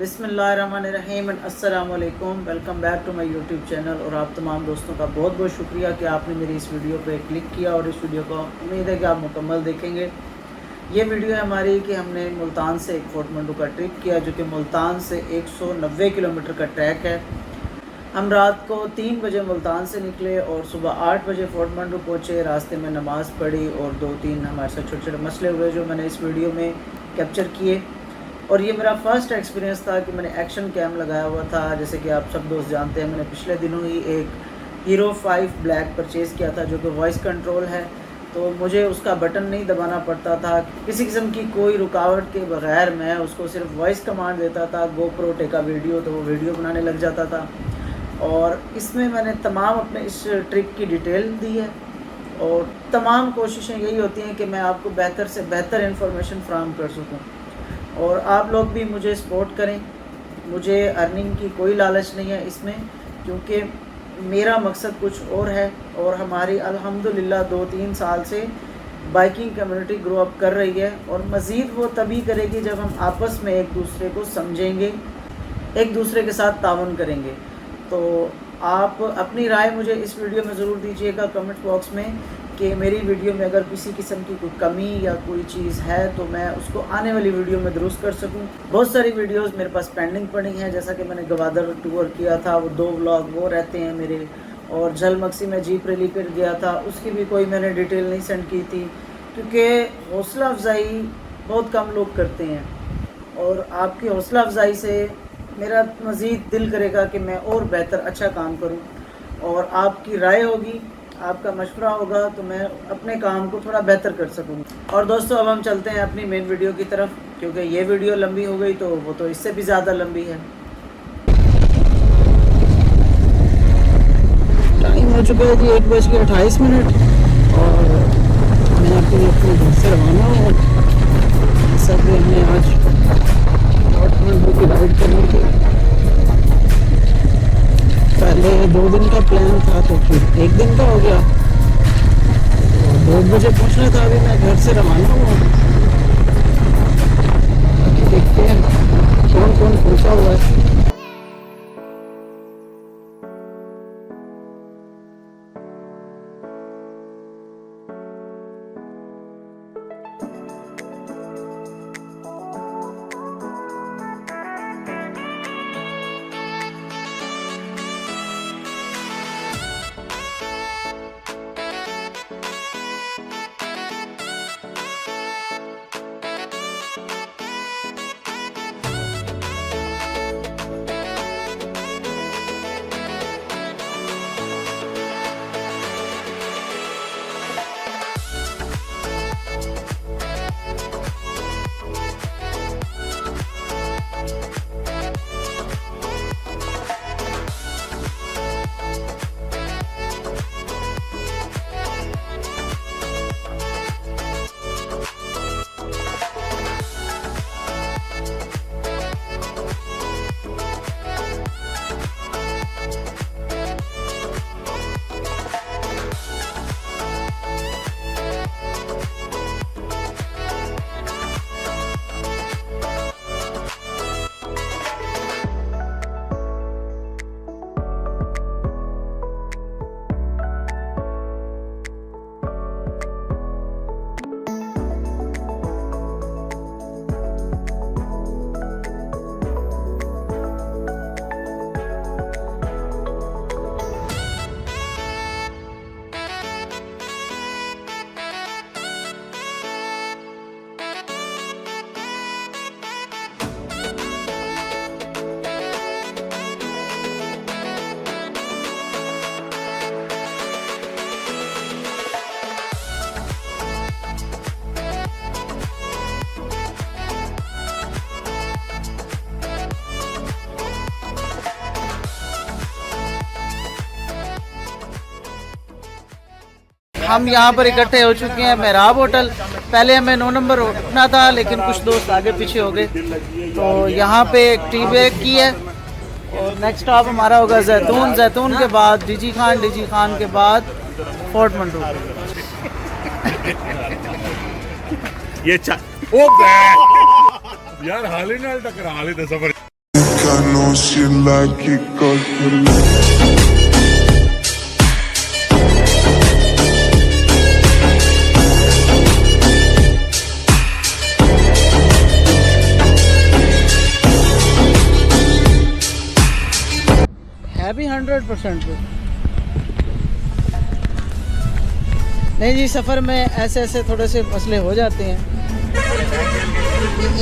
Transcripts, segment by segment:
बिस्मिल्लाहिर्रहमानिर्रहीम अस्सलामुअलैकुम। Welcome back to my YouTube channel. और आप तमाम दोस्तों का बहुत बहुत शुक्रिया कि आपने मेरी इस वीडियो पे क्लिक किया और इस वीडियो को उम्मीद है कि आप मुकम्मल देखेंगे। ये वीडियो है हमारी कि हमने मुल्तान से एक फोर्ट मंडू का ट्रिप किया, जो कि मुल्तान से 190 किलोमीटर का ट्रैक है। हम रात को 3 बजे मुल्तान से निकले और सुबह 8 बजे फोर्ट मंडू पहुँचे। रास्ते में नमाज़ पढ़ी और 2-3 हमारे साथ छोटे छोटे मसले हुए जो मैंने इस वीडियो में कैप्चर किए। और ये मेरा फ़र्स्ट एक्सपीरियंस था कि मैंने एक्शन कैम लगाया हुआ था। जैसे कि आप सब दोस्त जानते हैं, मैंने पिछले दिनों ही एक हीरो 5 ब्लैक परचेज़ किया था जो कि वॉइस कंट्रोल है, तो मुझे उसका बटन नहीं दबाना पड़ता था। किसी किस्म की कोई रुकावट के बगैर मैं उसको सिर्फ वॉइस कमांड देता था। गोप्रो टेका वीडियो, तो वो वीडियो बनाने लग जाता था। और इसमें मैंने तमाम अपने इस ट्रिप की डिटेल दी है और तमाम कोशिशें यही होती हैं कि मैं आपको बेहतर से बेहतर इन्फॉर्मेशन फ्राहम कर सकूं। और आप लोग भी मुझे सपोर्ट करें। मुझे अर्निंग की कोई लालच नहीं है इसमें, क्योंकि मेरा मकसद कुछ और है। और हमारी अल्हम्दुलिल्लाह 2-3 साल से बाइकिंग कम्युनिटी ग्रो अप कर रही है और मज़ीद वो तभी करेगी जब हम आपस में एक दूसरे को समझेंगे, एक दूसरे के साथ ताउन करेंगे। तो आप अपनी राय मुझे इस वीडियो में ज़रूर दीजिएगा कमेंट बॉक्स में कि मेरी वीडियो में अगर किसी किस्म की कोई कमी या कोई चीज़ है तो मैं उसको आने वाली वीडियो में दुरुस्त कर सकूं। बहुत सारी वीडियोस मेरे पास पेंडिंग पड़ी हैं, जैसा कि मैंने गवादर टूर किया था, वो 2 व्लॉग वो रहते हैं मेरे। और झलमक्सी में जीप रैली पर गया था, उसकी भी कोई मैंने डिटेल नहीं सेंड की थी, क्योंकि हौसला अफजाई बहुत कम लोग करते हैं। और आपकी हौसला अफजाई से मेरा मज़ीद दिल करेगा कि मैं और बेहतर अच्छा काम करूं। और आपकी राय होगी, आपका मशवरा होगा, तो मैं अपने काम को थोड़ा बेहतर कर सकूँगा। और दोस्तों, अब हम चलते हैं अपनी मेन वीडियो की तरफ, क्योंकि ये वीडियो लंबी हो गई तो वो तो इससे भी ज़्यादा लंबी है। टाइम हो चुका है जी 1:28 और मैं अपने घर से रवाना हूँ। सब हमने आज फोर्ट मंडू की राइड करनी थी। पहले 2 दिन का प्लान था तो फिर 1 दिन का हो गया। 2 बजे पहुंचना था, अभी मैं घर से रवाना हूँ। देखते हैं कौन कौन पहुंचा हुआ है। हम यहाँ पर इकट्ठे हो चुके हैं मेहराब होटल। पहले हमें 9 नंबर रुकना था, लेकिन कुछ दोस्त आगे पीछे हो गए, तो यहाँ पे एक टी ब्रेक की है। और नेक्स्ट स्टॉप हमारा होगा जैतून। जैतून के बाद डीजी खान के बाद फोर्ट मंडू। ये ओ यार हाले नाल टकरा ले तो सफर she like it 'cause you है भी 100% पे। नहीं जी, सफ़र में ऐसे ऐसे थोड़े से मसले हो जाते हैं।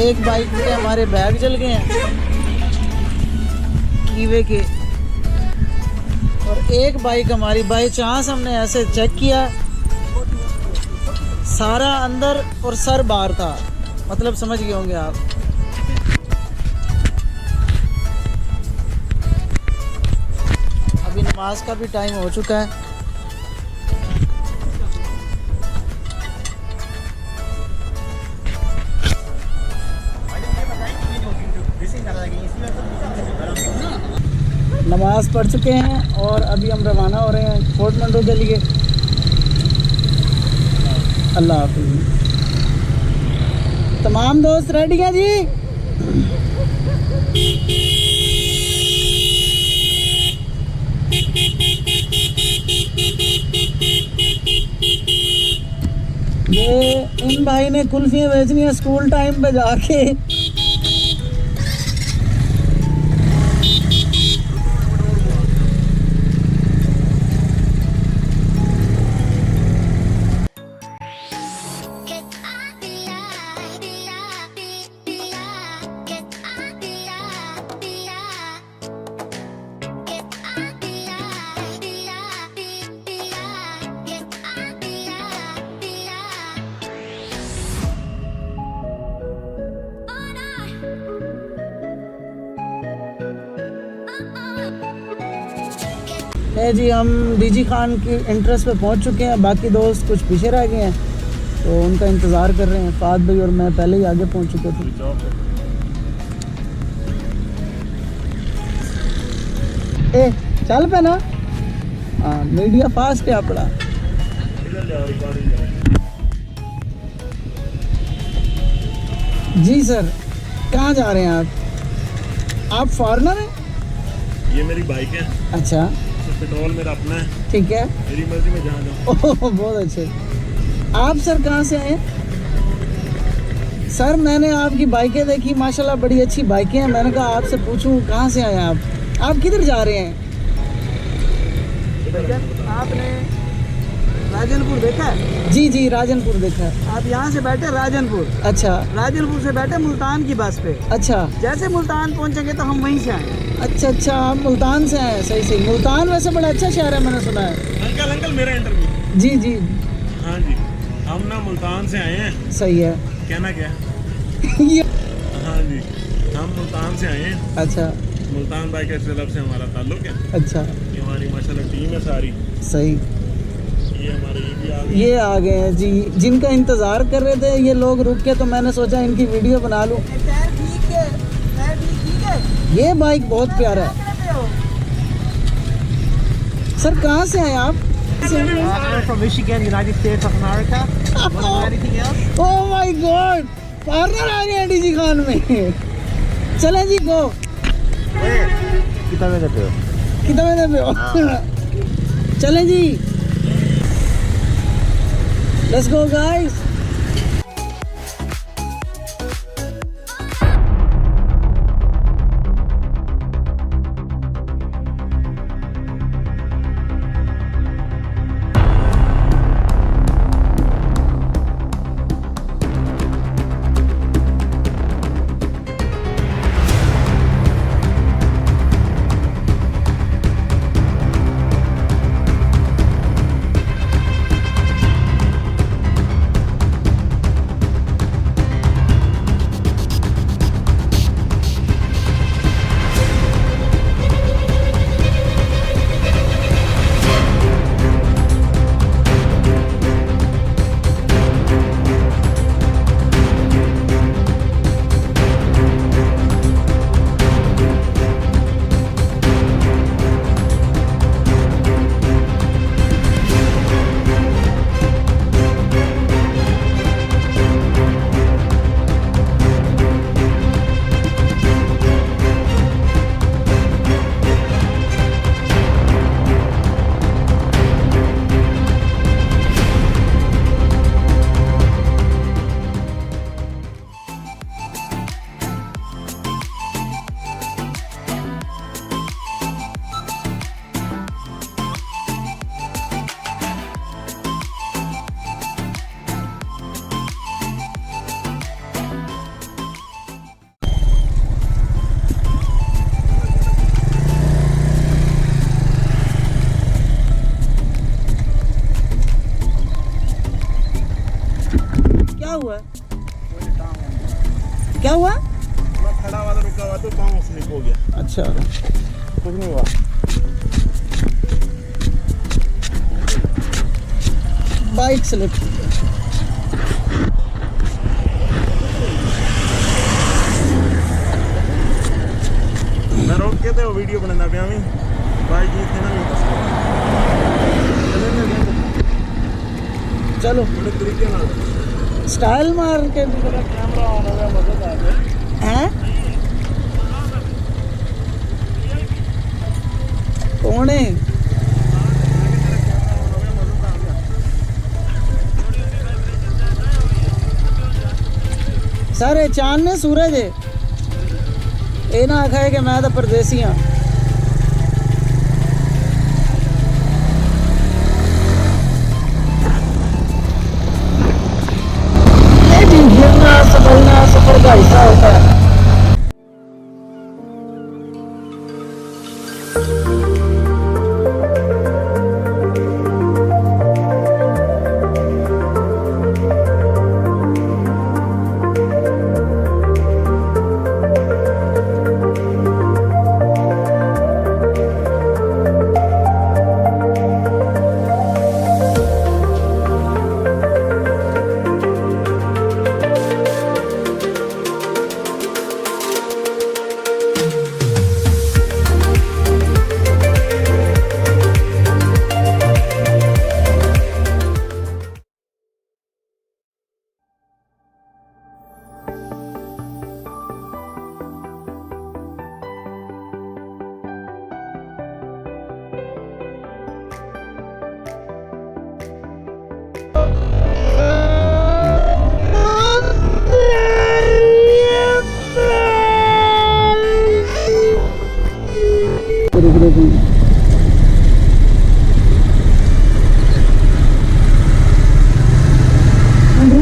एक बाइक के हमारे बैग जल गए हैं कीवे के, और एक बाइक हमारी बाई चांस हमने ऐसे चेक किया, सारा अंदर और सर बाहर था, मतलब समझ गए होंगे आप। अभी नमाज का भी टाइम हो चुका है। नमाज पढ़ चुके हैं और अभी हम रवाना हो रहे हैं काठमांडू के लिए। अल्लाह हाफिज़। तमाम दोस्त रेडी हैं जी? ये इन भाई ने कुल्फियाँ बेचनी है स्कूल टाइम पे जाके। है जी, हम डीजी खान की इंट्रेस्ट पे पहुंच चुके हैं। बाकी दोस्त कुछ पीछे रह गए हैं तो उनका इंतज़ार कर रहे हैं। फाद भाई और मैं पहले ही आगे पहुंच चुके थे। ए चल पे ना, हाँ मीडिया फास्ट है अपना। जी सर, कहाँ जा रहे हैं आप फॉरेनर हैं? ये मेरी बाइक है। अच्छा, पेट्रोल मेरा अपना है। ठीक है, मेरी मर्जी में जहाँ जाऊँ। ओह बहुत अच्छे। आप सर कहाँ से आए? सर मैंने आपकी बाइकें देखी, माशाल्लाह बड़ी अच्छी बाइकें हैं। मैंने कहा आपसे पूछूं कहाँ से आए आप किधर जा रहे हैं? आपने राजनपुर देखा है? जी जी राजनपुर देखा है। आप यहाँ से बैठे राजनपुर? अच्छा, राजनपुर से बैठे मुल्तान की बस पे। अच्छा, जैसे मुल्तान पहुँचेंगे तो हम वहीं से आए। अच्छा अच्छा, आप मुल्तान से आए? सही सही। मुल्तान वैसे बड़ा अच्छा शहर है, मैंने सुना है। अंकल मेरा इंटरव्यू। जी जी हाँ जी, हम ना मुल्तान से आए हैं। सही है। कहना क्या? हाँ जी, हम मुल्तान से आए हैं। अच्छा, मुल्तान बाइकर्स क्लब से हमारा ताल्लुक है। अच्छा, ये हमारी माशाल्लाह टीम है सारी। सही। ये हमारे ये आ गए हैं जी, जिनका इंतज़ार कर रहे थे ये लोग रुक के, तो मैंने सोचा इनकी वीडियो बना लूँ। ये बाइक बहुत प्यारा है। सर कहाँ से हैं आप? I'm from Michigan, United States of America. Anything else? Oh my God! Partner आ गए हैं डीजी खान में। चलें जी, गो। कितना में देते हो? कितना में देते हो? चलें जी, लेट्स गो गाइस। स्लिप हो गया। अच्छा, कुछ नहीं हुआ। Bike slip. मैं रोक के थे वो वीडियो बनाना पे हमें बाइक ही थे ना चलो बड़े तरीके ना स्टाइल मार के कैमरा ऑन हो गया, मजा आ गया। हैं। कौन है? सर चांद ने सूरज है ये ना आखा है कि मैं तो परदेसी हाँ। घूमना संभलना सफर का हिस्सा होता है।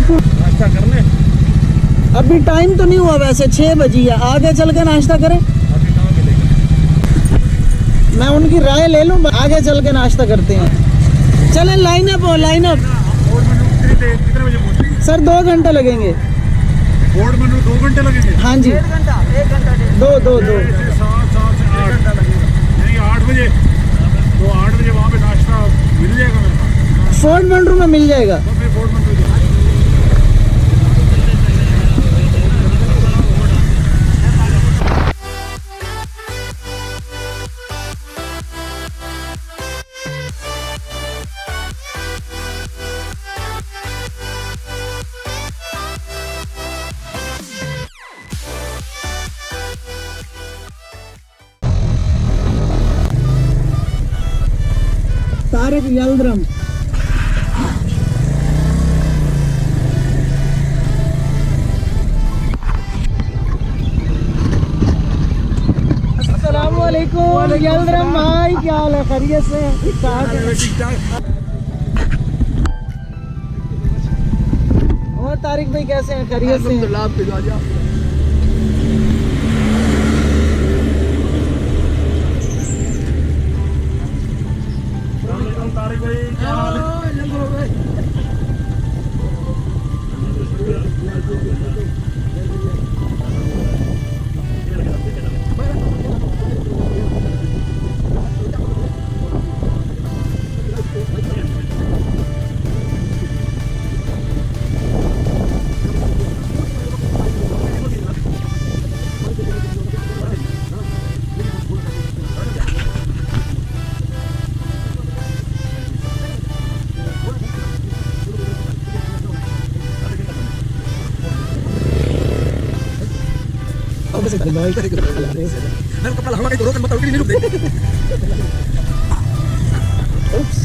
नाश्ता करने अभी टाइम तो नहीं हुआ वैसे 6 बजी है, आगे चल के नाश्ता करें। अभी कहाँ मिलेगा? मैं उनकी राय ले लूँ, आगे चल के नाश्ता करते हैं। चलें लाइन अप हो, लाइन अप। बोर्ड मेनू कितने बजे पहुँचेंगे? सर 2 घंटे लगेंगे। बोर्ड मेनू 2 घंटे लगेंगे? हाँ जी, 1 घंटा 2 2 2 7 से 8 घंटा लगेगा, यानी 8 बजे। तो 8 बजे वहाँ पे नाश्ता मिल जाएगा मेरे पास? फोर्ट मंड्रू में मिल जाएगा। तो फिर बोर्ड मेनू तारिक यल्द्रम। अस्सलामुअलैकुम यल्द्रम भाई, क्या हाल है? खैरियत से? ठीक ठाक। और तारिक भाई कैसे हैं? खैरियत से? तारिक भाई क्या हाल है? Oops.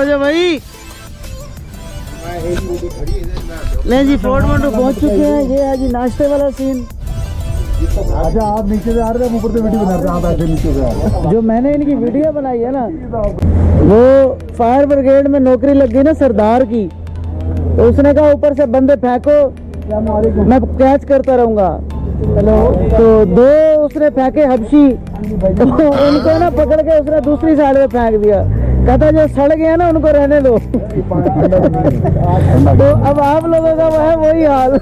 हो जाओ भाई। ले जी फोर्ट मंडो पहुंच चुके हैं। ये है जी नाश्ते वाला सीन। अच्छा आप नीचे से आ रहे हैं, ऊपर से वीडियो बना रहे हैं, आप ऐसे नीचे से आ रहे हैं। जो मैंने इनकी वीडियो बनाई है ना, वो फायर ब्रिगेड में नौकरी लग गई ना सरदार की, तो उसने कहा ऊपर से बंदे फेंको, मैं कैच करता रहूंगा। हेलो। तो 2 उसने फेंके हबशी, तो उनको ना पकड़ के उसने दूसरी साइड में फेंक दिया। कहता जो सड़ गया ना उनको रहने दो। तो अब आप लोगों का वो है वही हाल,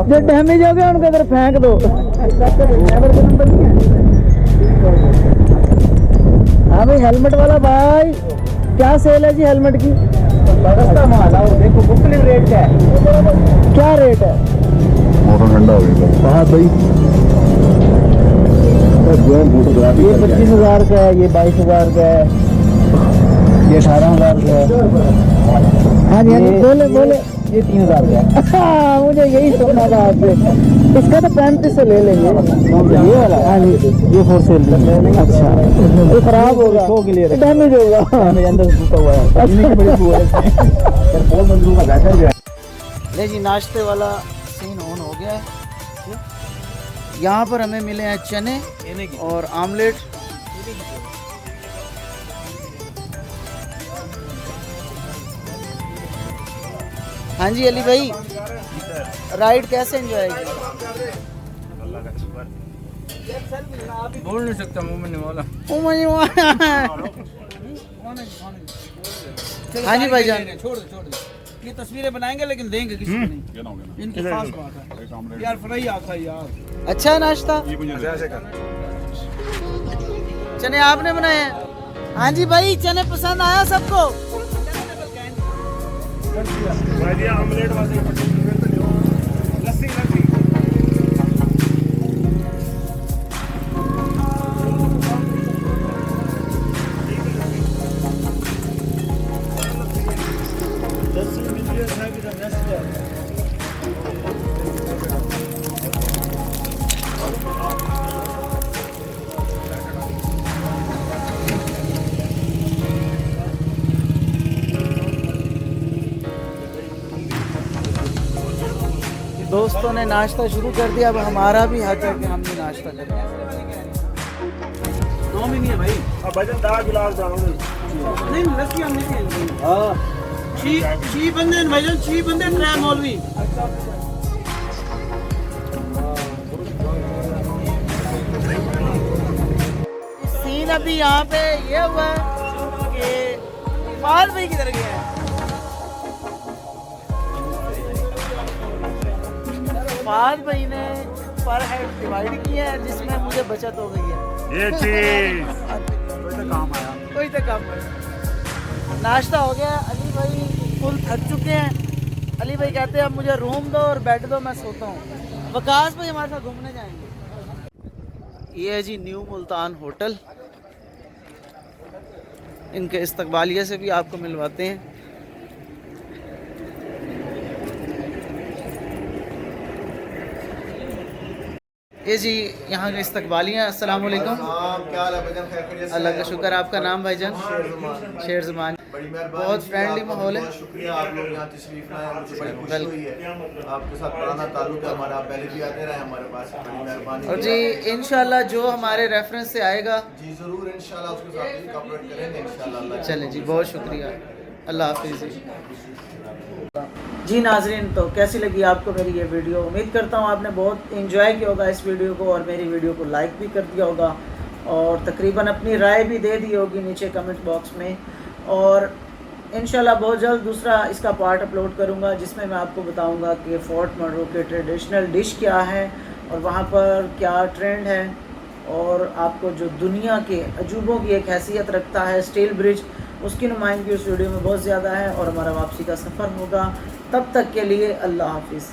जो डैमेज हो गया उनको इधर फेंक दो। हाँ भाई हेलमेट वाला भाई, क्या सेल है जी हेलमेट की? देखो मुख्तलिफ रेट का है। क्या रेट है? मौसम ठंडा हो गया। हाँ भाई ये 25,000 का है, ये 22,000 का है, ये 18,000 का है। हाँ जी बोले बोले। ये 3,000 का है। मुझे यही सुनना था आपसे। इसका तो 3500 ले लेंगे। ये वाला? हाँ जी ये 4 सेल में। अच्छा, ये खराब होगा, शो के लिए डैमेज होगा। मेरे अंदर घुसा हुआ है। ले जी नाश्ते वाला सीन ऑन हो गया है। यहाँ पर हमें मिले हैं चने और आमलेट। हाँ जी अली भाई, राइड कैसे एंजॉय की? बोल नहीं सकता मुंह में नहीं वाला। हाँ जी भाईजान। छोड़ दो ये तस्वीरें बनाएंगे लेकिन देंगे किसी को नहीं। इनकी खास बात है यार, फ्राई आता है यार। अच्छा है नाश्ता। चने आपने बनाए हैं? हाँ जी भाई, चने पसंद आया सबको? आमलेट वाले लस्सी लस्सी। दोस्तों ने नाश्ता शुरू कर दिया, अब हमारा भी हक है कि हम भी नाश्ता करें। 9 में नहीं है भाई। अब भजन 10 गिलास डालो नहीं लस्सी हम नहीं। हाँ 6 बंदे भाईजान, 6 बंदे ट्राय मौलवी। सीन अभी यहाँ पे ये हुआ है कि फाल भाई किधर गया है? फाल भाई ने पर हेड डिवाइड किया है, जिसमें मुझे बचत हो गई है। ये चीज कोई तो काम है। नाश्ता हो गया। अली भाई फुल थक चुके हैं। अली भाई कहते हैं अब मुझे रूम दो और बेड दो, मैं सोता हूँ। वकास भाई हमारे साथ घूमने जाएंगे। ये है जी न्यू मुल्तान होटल। इनके इस्तकबालिया से भी आपको मिलवाते हैं। ये जी यहाँ के इस्तकबालियाँ। अस्सलाम वालेकुम। क्या हाल है भाईजान? खैर खैरियत से? अल्लाह का शुक्र। आपका नाम भाईजान? शेर ज़मान। बड़ी मेहरबानी। बहुत फ्रेंडली माहौल है। बहुत शुक्रिया आप लोग यहाँ तशरीफ लाए, मुझे बड़ी खुशी हुई है। आपके साथ पुराना ताल्लुक है हमारा, आप पहले भी आते रहे हमारे पास। बड़ी मेहरबानी। और जी इंशाल्लाह जो हमारे रेफरेंस से आएगा जी जरूर इंशाल्लाह उसके साथ भी कोऑपरेट करेंगे इंशाल्लाह। चलें जी, बहुत शुक्रिया। अल्लाह हाफिज़ जी। नाजरीन, तो कैसी लगी आपको मेरी ये वीडियो? उम्मीद करता हूँ आपने बहुत एंजॉय किया होगा इस वीडियो को, और मेरी वीडियो को लाइक भी कर दिया होगा, और तकरीबन अपनी राय भी दे दी होगी नीचे कमेंट बॉक्स में। और इंशाल्लाह बहुत जल्द दूसरा इसका पार्ट अपलोड करूँगा, जिसमें मैं आपको बताऊँगा कि फोर्ट मंडो के ट्रेडिशनल डिश क्या है और वहाँ पर क्या ट्रेंड है, और आपको जो दुनिया के अजूबों की एक हैसियत रखता है स्टील ब्रिज, उसकी नुमाइंदगी उस वीडियो में बहुत ज़्यादा है, और हमारा वापसी का सफ़र होगा। तब तक के लिए अल्लाह हाफिज़।